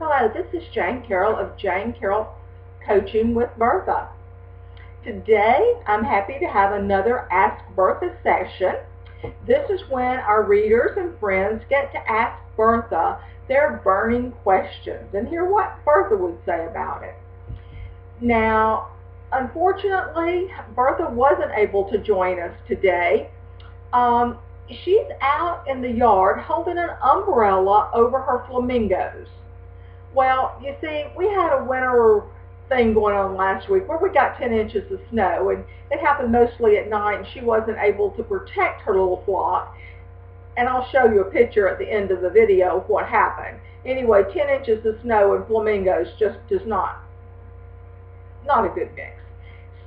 Hello, this is Jane Carroll of Jane Carroll Coaching with Bertha. Today, I'm happy to have another Ask Bertha session. This is when our readers and friends get to ask Bertha their burning questions and hear what Bertha would say about it. Now, unfortunately, Bertha wasn't able to join us today. She's out in the yard holding an umbrella over her flamingos. Well, you see, we had a winter thing going on last week where we got 10 inches of snow, and it happened mostly at night, and she wasn't able to protect her little flock. And I'll show you a picture at the end of the video of what happened. Anyway, 10 inches of snow and flamingos just does not a good mix.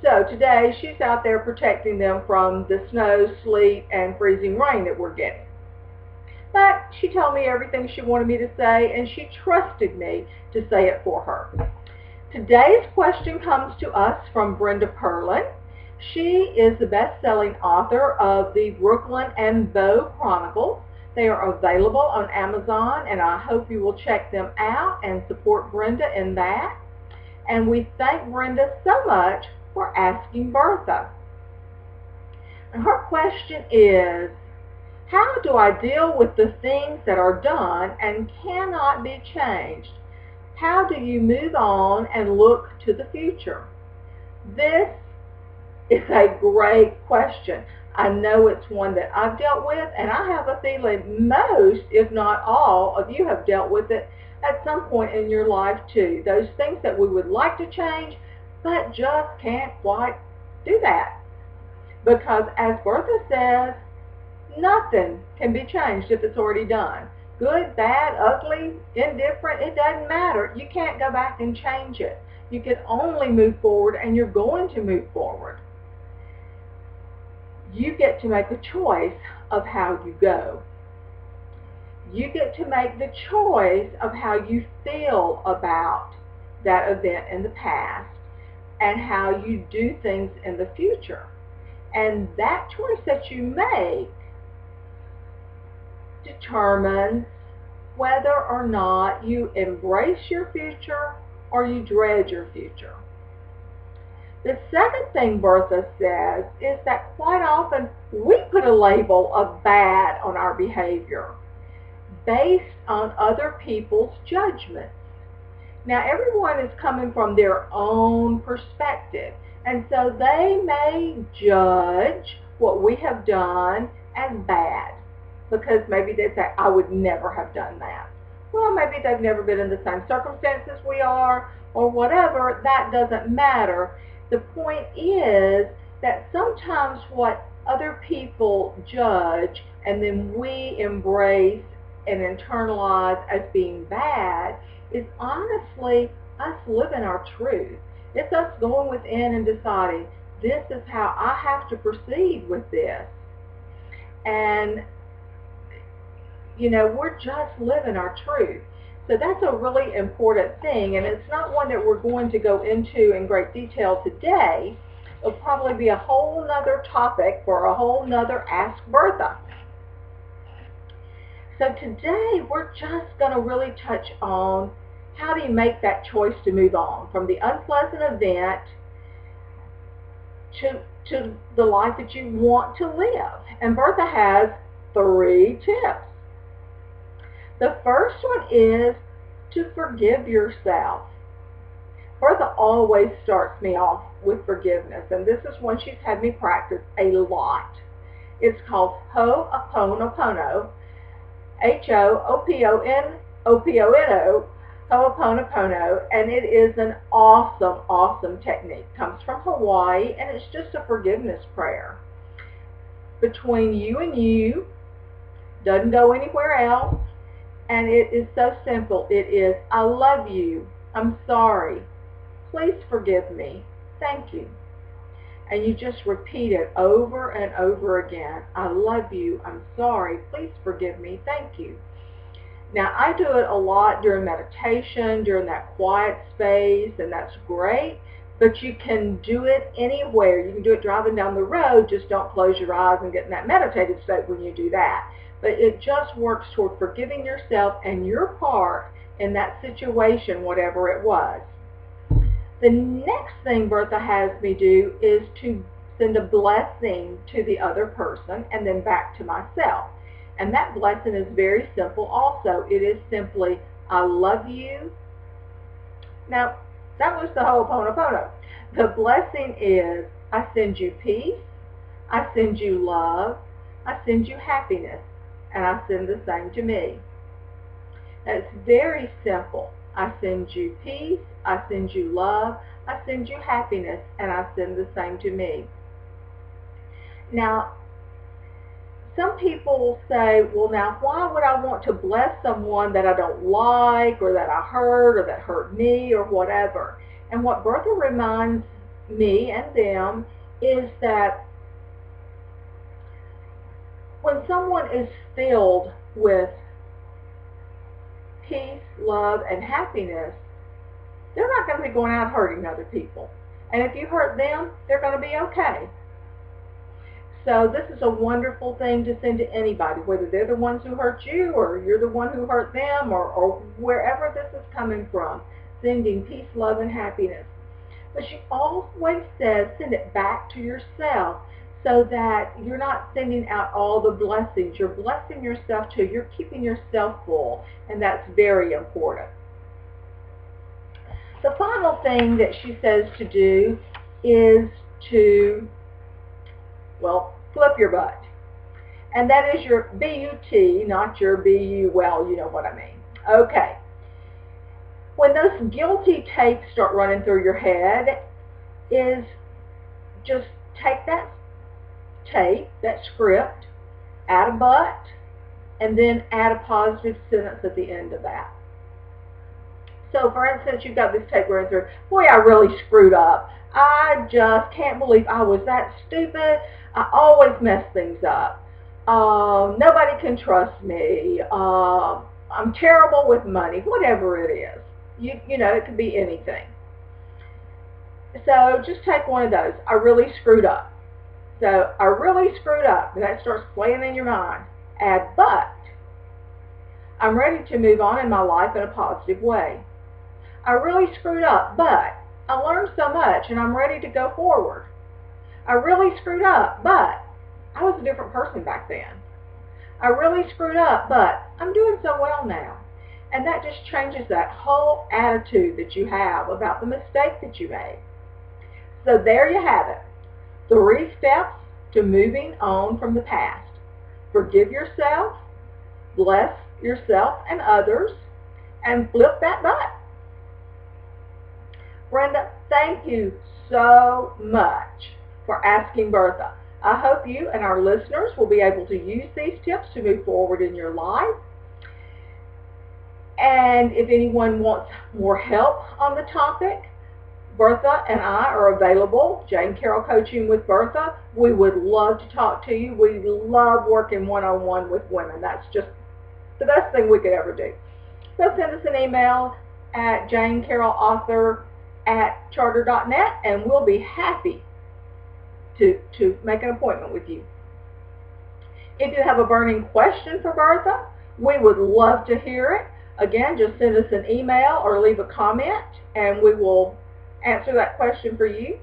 So today she's out there protecting them from the snow, sleet, and freezing rain that we're getting. But she told me everything she wanted me to say, and she trusted me to say it for her. Today's question comes to us from Brenda Perlin. She is the best-selling author of the Brooklyn and Bow Chronicles. They are available on Amazon, and I hope you will check them out and support Brenda in that. And we thank Brenda so much for asking Bertha. And her question is, how do I deal with the things that are done and cannot be changed? How do you move on and look to the future? This is a great question. I know it's one that I've dealt with, and I have a feeling most, if not all, of you have dealt with it at some point in your life too. Those things that we would like to change, but just can't quite do that. Because as Bertha says, nothing can be changed if it's already done. Good, bad, ugly, indifferent, it doesn't matter. You can't go back and change it. You can only move forward, and you're going to move forward. You get to make a choice of how you go. You get to make the choice of how you feel about that event in the past and how you do things in the future. And that choice that you make determines whether or not you embrace your future or you dread your future. The second thing Bertha says is that quite often we put a label of bad on our behavior based on other people's judgments. Now, everyone is coming from their own perspective, and so they may judge what we have done as bad, because maybe they say, I would never have done that. Well, maybe they've never been in the same circumstances we are, or whatever. That doesn't matter. The point is that sometimes what other people judge and then we embrace and internalize as being bad is honestly us living our truth. It's us going within and deciding, this is how I have to proceed with this. And, you know, we're just living our truth. So that's a really important thing, and it's not one that we're going to go into in great detail today. It'll probably be a whole nother topic for a whole nother Ask Bertha. So today we're just going to really touch on how do you make that choice to move on from the unpleasant event to the life that you want to live. And Bertha has 3 tips. The first one is to forgive yourself. Bertha always starts me off with forgiveness, and this is one she's had me practice a lot. It's called Ho'oponopono, H-O-O-P-O-N-O-P-O-N-O, Ho'oponopono, and it is an awesome, awesome technique. It comes from Hawaii, and it's just a forgiveness prayer. Between you and you, doesn't go anywhere else. And it is so simple. It is, I love you. I'm sorry. Please forgive me. Thank you. And you just repeat it over and over again. I love you. I'm sorry. Please forgive me. Thank you. Now, I do it a lot during meditation, during that quiet space, and that's great. but you can do it anywhere. You can do it driving down the road. Just don't close your eyes and get in that meditative state when you do that. But it just works toward forgiving yourself and your part in that situation, whatever it was. The next thing Bertha has me do is to send a blessing to the other person and then back to myself. And that blessing is very simple also. It is simply, I love you. Now, that was the Ho'oponopono. The blessing is, I send you peace, I send you love, I send you happiness, and I send the same to me. Now, it's very simple. I send you peace, I send you love, I send you happiness, and I send the same to me. Now, some people will say, well, now, why would I want to bless someone that I don't like, or that I hurt, or that hurt me, or whatever? And what Bertha reminds me and them is that when someone is filled with peace, love, and happiness, they're not going to be going out hurting other people. And if you hurt them, they're going to be okay. So this is a wonderful thing to send to anybody, whether they're the ones who hurt you or you're the one who hurt them, or wherever this is coming from, sending peace, love, and happiness. But she always says send it back to yourself so that you're not sending out all the blessings. You're blessing yourself too. You're keeping yourself full, and that's very important. The final thing that she says to do is to, well, flip your butt. And that is your B-U-T, not your B-U, well, you know what I mean. Okay. When those guilty tapes start running through your head, is just take that tape, that script, add a but, and then add a positive sentence at the end of that. So, for instance, you've got this tape running through, boy, I really screwed up. I just can't believe I was that stupid. I always mess things up. Nobody can trust me. I'm terrible with money, whatever it is. You know, it could be anything. So just take one of those. I really screwed up. So I really screwed up. And that starts playing in your mind. Add but. I'm ready to move on in my life in a positive way. I really screwed up, but I learned so much and I'm ready to go forward. I really screwed up, but I was a different person back then. I really screwed up, but I'm doing so well now. And that just changes that whole attitude that you have about the mistake that you made. So there you have it. 3 steps to moving on from the past. Forgive yourself, bless yourself and others, and flip that butt. Brenda, thank you so much for asking Bertha. I hope you and our listeners will be able to use these tips to move forward in your life. And if anyone wants more help on the topic, Bertha and I are available. Jane Carroll Coaching with Bertha. We would love to talk to you. We love working one-on-one with women. That's just the best thing we could ever do. So send us an email at janecarrollauthor@charter.net, and we'll be happy to make an appointment with you. If you have a burning question for Bertha, we would love to hear it. Again, just send us an email or leave a comment, and we will answer that question for you.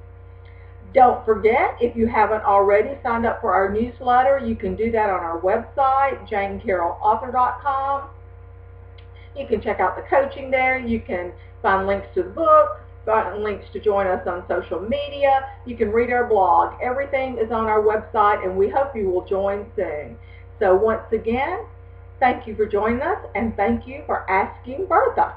Don't forget, if you haven't already signed up for our newsletter, you can do that on our website, janecarrollauthor.com. You can check out the coaching there. You can find links to the book, find links to join us on social media. You can read our blog. Everything is on our website, and we hope you will join soon. So once again, thank you for joining us, and thank you for asking Bertha.